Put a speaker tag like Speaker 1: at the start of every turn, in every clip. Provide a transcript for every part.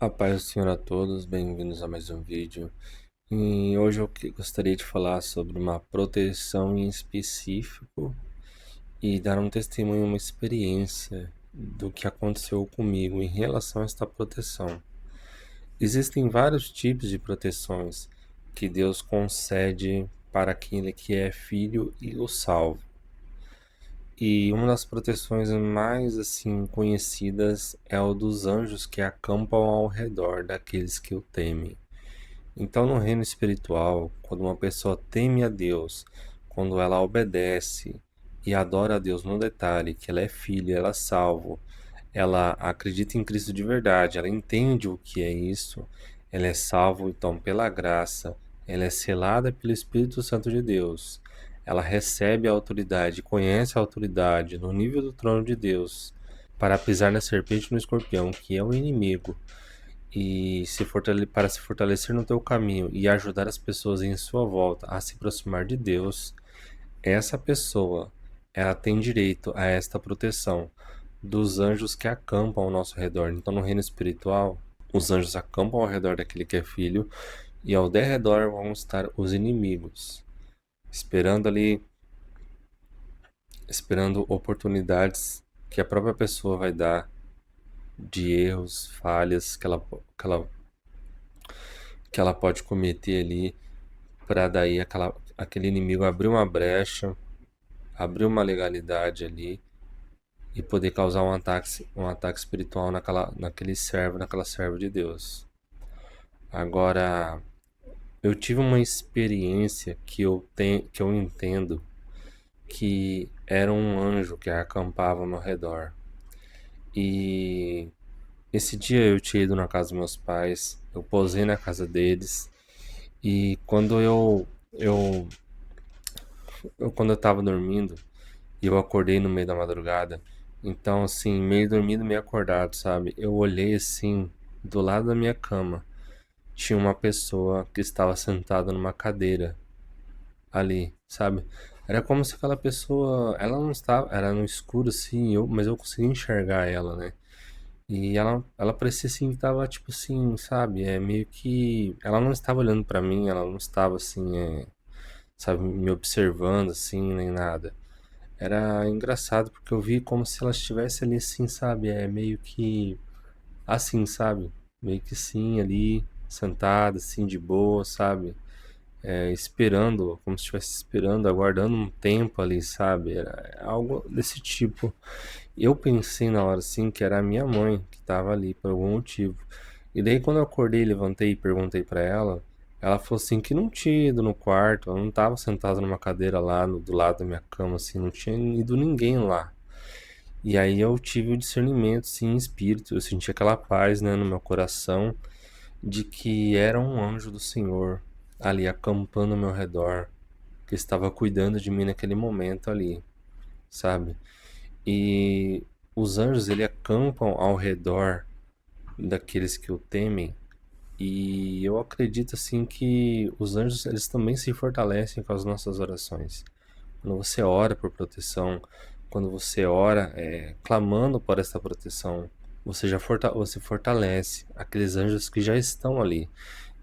Speaker 1: A paz do Senhor a todos, bem-vindos a mais um vídeo. E hoje eu gostaria de falar sobre uma proteção em específico e dar um testemunho, uma experiência do que aconteceu comigo em relação a esta proteção. Existem vários tipos de proteções que Deus concede para aquele que é filho e o salvo. E uma das proteções mais assim conhecidas é o dos anjos que acampam ao redor daqueles que o temem. Então, no reino espiritual, quando uma pessoa teme a Deus, quando ela obedece e adora a Deus no detalhe, que ela é filha, ela é salvo, ela acredita em Cristo de verdade, ela entende o que é isso, ela é salvo então pela graça, ela é selada pelo Espírito Santo de Deus, ela recebe a autoridade, conhece a autoridade no nível do trono de Deus para pisar na serpente e no escorpião, que é o inimigo, e para se fortalecer no teu caminho e ajudar as pessoas em sua volta a se aproximar de Deus, essa pessoa ela tem direito a esta proteção dos anjos que acampam ao nosso redor. Então, no reino espiritual, os anjos acampam ao redor daquele que é filho e ao derredor vão estar os inimigos, esperando ali, esperando oportunidades que a própria pessoa vai dar de erros, falhas que ela pode cometer ali para daí aquele inimigo abrir uma brecha, abrir uma legalidade ali e poder causar um ataque espiritual naquele servo, naquela serva de Deus. Agora, eu tive uma experiência que eu entendo que era um anjo que acampava ao meu redor. E esse dia eu tinha ido na casa dos meus pais, eu posei na casa deles e quando eu tava dormindo, e eu acordei no meio da madrugada. Então, assim, meio dormindo, meio acordado, sabe? Eu olhei assim, do lado da minha cama, tinha uma pessoa que estava sentada numa cadeira ali, sabe? Era como se aquela pessoa, ela não estava, era no escuro assim, mas eu conseguia enxergar ela, né? E ela parecia assim que tava tipo assim, sabe? É meio que ela não estava olhando pra mim, ela não estava assim, sabe, me observando assim, nem nada. Era engraçado porque eu vi como se ela estivesse ali assim, sabe? É meio que assim, sabe? Meio que sim, ali, sentada, assim, de boa, sabe? Esperando, como se estivesse esperando, aguardando um tempo ali, sabe? Era algo desse tipo. Eu pensei na hora, assim, que era a minha mãe que estava ali por algum motivo. E daí, quando eu acordei, levantei e perguntei pra ela, ela falou assim que não tinha ido no quarto, ela não estava sentada numa cadeira lá do lado da minha cama, assim, não tinha ido ninguém lá. E aí eu tive o discernimento, sim, em espírito, eu senti aquela paz, né, no meu coração, de que era um anjo do Senhor ali acampando ao meu redor, que estava cuidando de mim naquele momento ali, sabe? E os anjos, ele acampam ao redor daqueles que o temem, e eu acredito assim que os anjos, eles também se fortalecem com as nossas orações. Quando você ora por proteção, quando você ora clamando por essa proteção, você fortalece aqueles anjos que já estão ali.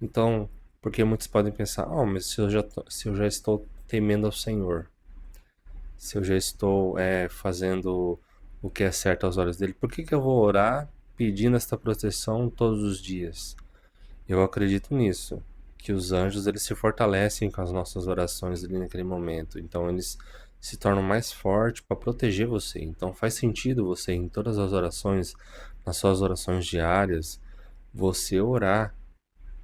Speaker 1: Então, porque muitos podem pensar, oh, mas se eu já estou temendo ao Senhor, se eu já estou fazendo o que é certo aos olhos dele, por que que eu vou orar pedindo esta proteção todos os dias? Eu acredito nisso, que os anjos eles se fortalecem com as nossas orações ali naquele momento. Então eles se tornam mais fortes para proteger você. Então faz sentido você em todas as orações, nas suas orações diárias, você orar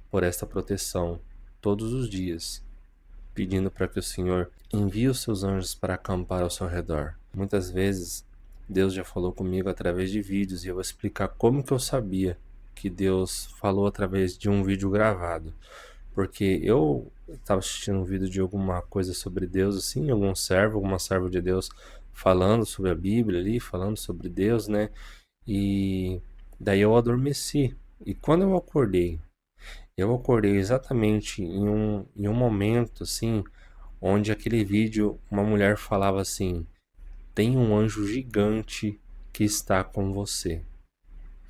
Speaker 1: por esta proteção todos os dias, pedindo para que o Senhor envie os seus anjos para acampar ao seu redor. Muitas vezes Deus já falou comigo através de vídeos e eu vou explicar como que eu sabia que Deus falou através de um vídeo gravado. Porque eu estava assistindo um vídeo de alguma coisa sobre Deus, assim, algum servo, alguma serva de Deus falando sobre a Bíblia ali, falando sobre Deus, né? E daí eu adormeci. E quando eu acordei exatamente em um momento, assim, onde aquele vídeo, uma mulher falava assim: tem um anjo gigante que está com você.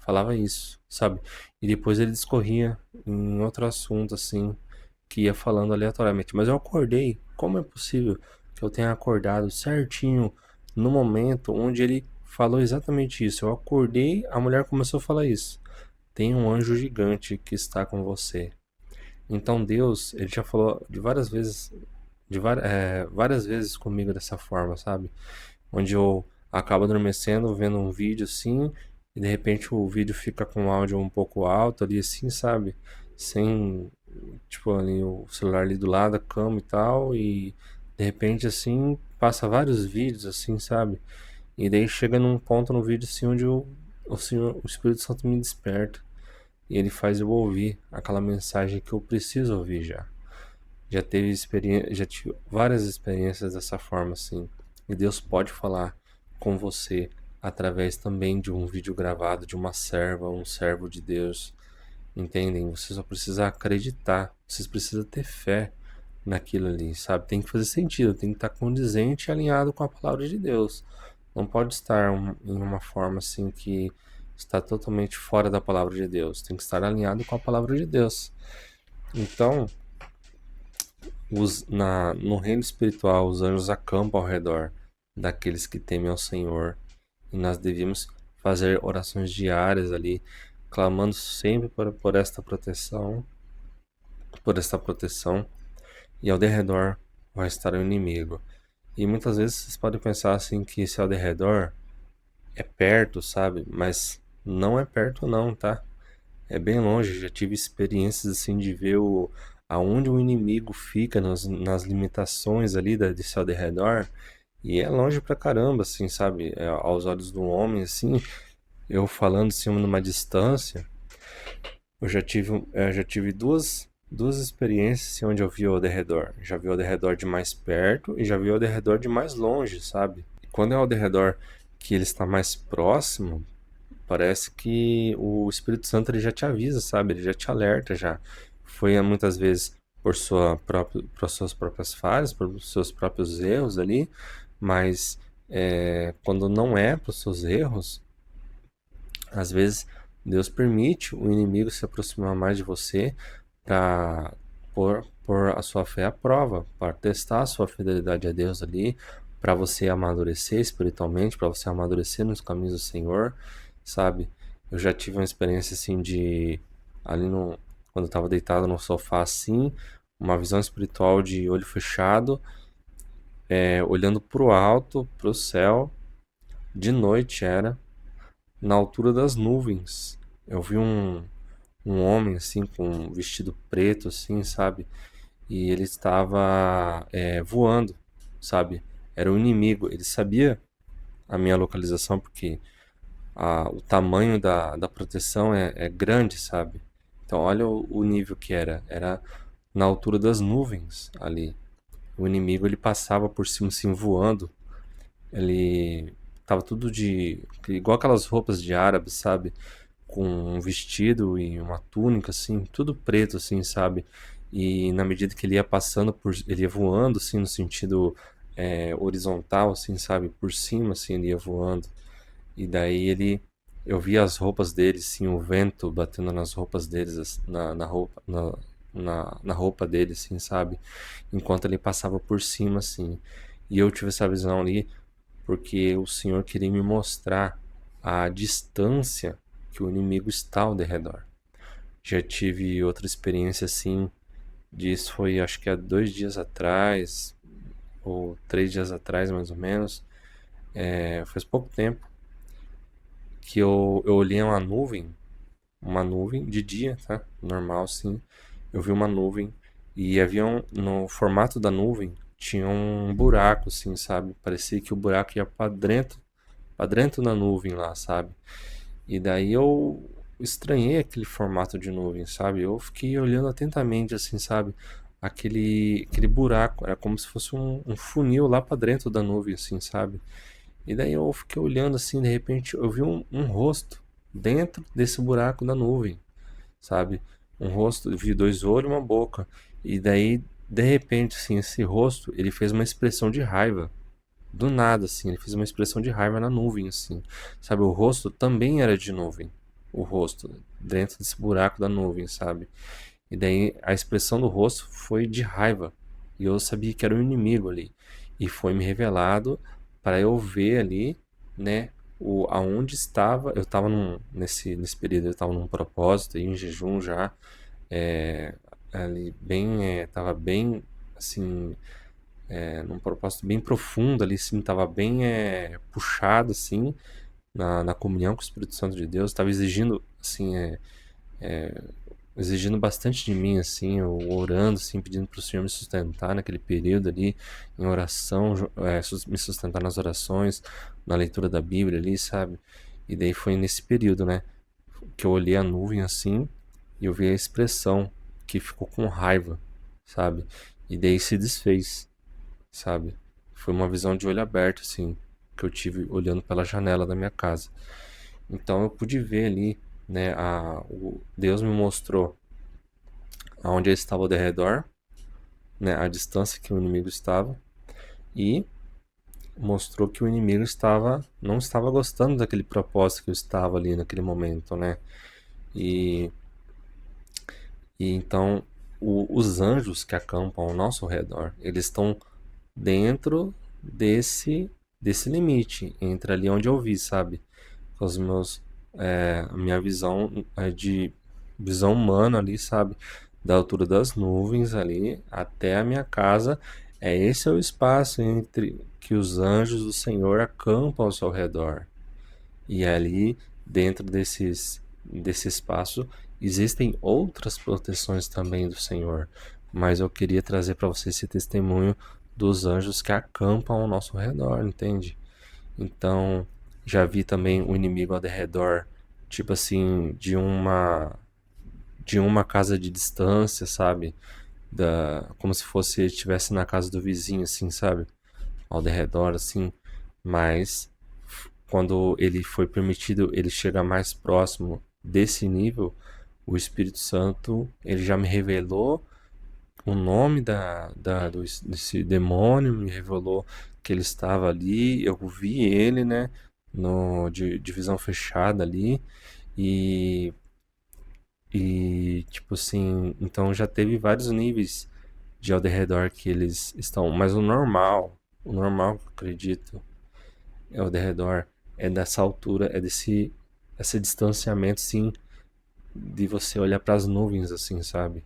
Speaker 1: falava isso, sabe? E depois ele discorria em outro assunto, assim, que ia falando aleatoriamente. Mas eu acordei, como é possível que eu tenha acordado certinho no momento onde ele falou exatamente isso? Eu acordei, a mulher começou a falar isso. Tem um anjo gigante que está com você. Então Deus, ele já falou de várias vezes, várias vezes comigo dessa forma, sabe? Onde eu acabo adormecendo, vendo um vídeo assim, e de repente o vídeo fica com o áudio um pouco alto ali assim, sabe? Sem, tipo, ali o celular ali do lado, a cama e tal, e de repente assim, passa vários vídeos assim, sabe? E daí chega num ponto no vídeo assim onde o Espírito Santo me desperta. E ele faz eu ouvir aquela mensagem que eu preciso ouvir já. Já tive várias experiências dessa forma assim. E Deus pode falar com você através também de um vídeo gravado de uma serva, um servo de Deus. Entendem? Você só precisa acreditar. Você precisa ter fé naquilo ali, sabe? Tem que fazer sentido, tem que estar condizente e alinhado com a palavra de Deus. Não pode estar em uma forma assim que está totalmente fora da palavra de Deus. Tem que estar alinhado com a palavra de Deus. Então, no reino espiritual, os anjos acampam ao redor daqueles que temem ao Senhor. E nós devíamos fazer orações diárias ali, clamando sempre por esta proteção, e ao derredor vai estar o inimigo. E muitas vezes vocês podem pensar assim que esse ao derredor é perto, sabe? Mas não é perto não, tá? É bem longe. Já tive experiências assim de ver aonde o inimigo fica nas limitações ali desse ao derredor. E é longe pra caramba, assim, sabe? Aos olhos do homem, assim, eu falando assim numa distância, eu já tive duas experiências assim, onde eu vi o derredor. Já vi o derredor de mais perto e já vi o derredor de mais longe, sabe? E quando é o derredor que ele está mais próximo, parece que o Espírito Santo ele já te avisa, sabe? Ele já te alerta já. Foi muitas vezes por suas próprias falhas, por seus próprios erros ali, mas quando não é por seus erros, às vezes Deus permite o inimigo se aproximar mais de você para pôr a sua fé à prova, para testar a sua fidelidade a Deus ali, para você amadurecer espiritualmente, para você amadurecer nos caminhos do Senhor, sabe? Eu já tive uma experiência assim de ali no quando eu estava deitado no sofá assim, uma visão espiritual de olho fechado, olhando para o alto, para o céu, de noite era, na altura das nuvens. Eu vi um homem assim com um vestido preto assim, sabe? E ele estava voando, sabe? Era o inimigo. Ele sabia a minha localização porque o tamanho da proteção é grande, sabe? Então olha o nível que era. Era na altura das nuvens ali. O inimigo ele passava por cima assim voando. Ele tava tudo de igual aquelas roupas de árabe, sabe? Com um vestido e uma túnica, assim, tudo preto, assim, sabe? E na medida que ele ia passando ele ia voando, assim, no sentido horizontal, assim, sabe? Por cima, assim, ele ia voando. E daí eu via as roupas dele, assim, o vento batendo nas roupas deles, na roupa, na roupa dele, assim, sabe? Enquanto ele passava por cima, assim. E eu tive essa visão ali porque o Senhor queria me mostrar a distância que o inimigo está ao derredor. Já tive outra experiência assim, disso foi acho que há 2 dias atrás, ou 3 dias atrás mais ou menos, faz pouco tempo, que eu olhei uma nuvem de dia, tá? Normal sim. Eu vi uma nuvem e havia no formato da nuvem tinha um buraco assim, sabe? Parecia que o buraco ia para dentro da nuvem lá, sabe? E daí eu estranhei aquele formato de nuvem, sabe? Eu fiquei olhando atentamente, assim, sabe? Aquele buraco, era como se fosse um funil lá pra dentro da nuvem, assim, sabe? E daí eu fiquei olhando assim, de repente eu vi um rosto dentro desse buraco da nuvem, sabe? Um rosto, eu vi dois olhos e uma boca. E daí, de repente, assim, esse rosto, ele fez uma expressão de raiva. Do nada, assim, ele fez uma expressão de raiva na nuvem, assim. Sabe, o rosto também era de nuvem. o rosto, dentro desse buraco da nuvem, sabe? E daí a expressão do rosto foi de raiva. E eu sabia que era um inimigo ali. E foi me revelado para eu ver ali, né, aonde estava. Eu estava nesse período, eu estava num propósito, em jejum já, é, ali bem, estava bem, assim, num propósito bem profundo ali, assim, estava bem puxado, assim, na comunhão com o Espírito Santo de Deus, estava exigindo, assim, exigindo bastante de mim, assim, eu orando, assim, pedindo para o Senhor me sustentar naquele período ali, em oração, me sustentar nas orações, na leitura da Bíblia ali, sabe? E daí foi nesse período, né, que eu olhei a nuvem assim e eu vi a expressão que ficou com raiva, sabe? E daí se desfez, sabe? Foi uma visão de olho aberto, assim, que eu tive olhando pela janela da minha casa. Então eu pude ver ali, né, Deus me mostrou aonde eu estava ao redor, né, a distância que o inimigo estava, e mostrou que o inimigo não estava gostando daquele propósito que eu estava ali naquele momento, né? E, e então os anjos que acampam ao nosso redor, eles estão dentro desse limite entre ali onde eu vi, sabe? Com os meus a minha visão de visão humana ali, sabe? Da altura das nuvens ali até a minha casa. Esse é o espaço entre que os anjos do Senhor acampam ao seu redor. E ali, dentro desse espaço, existem outras proteções também do Senhor. Mas eu queria trazer para você esse testemunho dos anjos que acampam ao nosso redor, entende? Então, já vi também o inimigo ao redor, tipo assim, de uma casa de distância, sabe? Como se fosse estivesse na casa do vizinho, assim, sabe? Ao redor, assim. Mas quando ele foi permitido, ele chega mais próximo desse nível, o Espírito Santo, ele já me revelou o nome desse demônio, me revelou que ele estava ali, eu vi ele, né, de visão fechada ali, e, tipo assim, então já teve vários níveis de ao redor que eles estão, mas o normal que eu acredito, é ao redor, é dessa altura, esse distanciamento, sim, de você olhar para as nuvens, assim, sabe?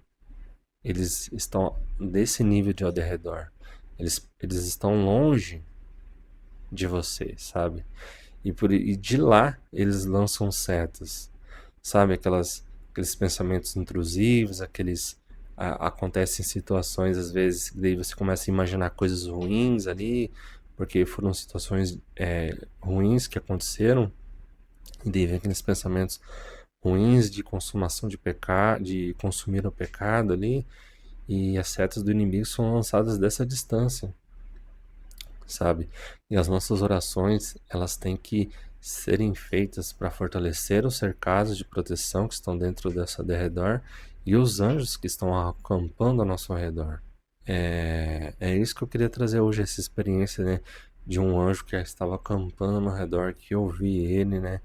Speaker 1: Eles estão desse nível de ao redor. Eles estão longe de você, sabe? E de lá eles lançam setas, sabe? Aqueles pensamentos intrusivos, acontecem situações às vezes, daí você começa a imaginar coisas ruins ali, porque foram situações ruins que aconteceram, e daí vem aqueles pensamentos ruins de consumação de pecado, de consumir o pecado ali, e as setas do inimigo são lançadas dessa distância, sabe? E as nossas orações, elas têm que serem feitas para fortalecer os cercados de proteção que estão dentro dessa derredor e os anjos que estão acampando ao nosso redor. É isso que eu queria trazer hoje, essa experiência, né? De um anjo que estava acampando ao meu redor, que eu vi ele, né?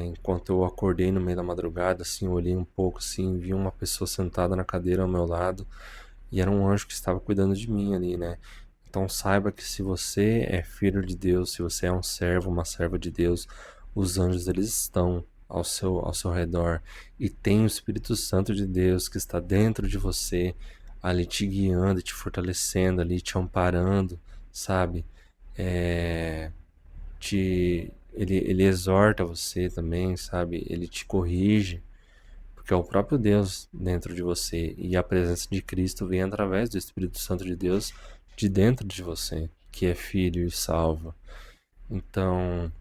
Speaker 1: Enquanto eu acordei no meio da madrugada, assim, eu olhei um pouco, assim, vi uma pessoa sentada na cadeira ao meu lado, e era um anjo que estava cuidando de mim ali, né? Então saiba que se você é filho de Deus, se você é um servo, uma serva de Deus, os anjos eles estão ao seu redor e tem o Espírito Santo de Deus que está dentro de você, ali te guiando, te fortalecendo, ali te amparando, sabe? É, ele exorta você também, sabe? Ele te corrige, porque é o próprio Deus dentro de você e a presença de Cristo vem através do Espírito Santo de Deus de dentro de você, que é filho e salvo. Então,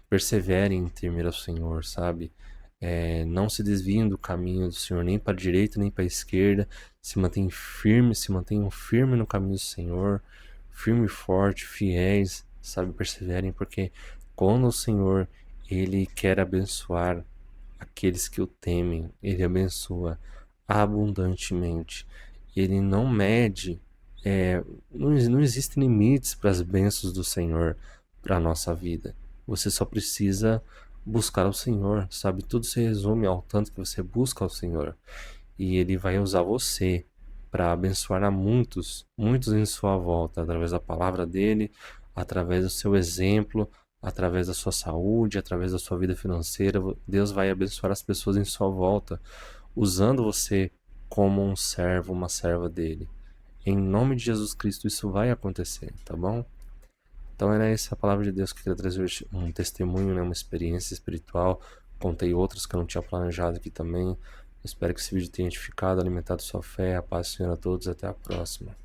Speaker 1: persevere em temer ao Senhor, sabe? Não se desviem do caminho do Senhor, nem para a direita nem para a esquerda. Se mantenham firme no caminho do Senhor, firme e forte, fiéis, sabe? Perseverem, porque quando o Senhor ele quer abençoar aqueles que o temem, ele abençoa abundantemente. Ele não mede, não existem limites para as bênçãos do Senhor para a nossa vida. Você só precisa buscar o Senhor, sabe? Tudo se resume ao tanto que você busca o Senhor. E Ele vai usar você para abençoar a muitos, muitos em sua volta, através da palavra dele, através do seu exemplo, através da sua saúde, através da sua vida financeira. Deus vai abençoar as pessoas em sua volta, usando você como um servo, uma serva dele. Em nome de Jesus Cristo, isso vai acontecer, tá bom? Então era essa a palavra de Deus que eu queria trazer hoje, um testemunho, né, uma experiência espiritual. Contei outros que eu não tinha planejado aqui também. Espero que esse vídeo tenha edificado, alimentado sua fé. A paz do Senhor a todos. Até a próxima.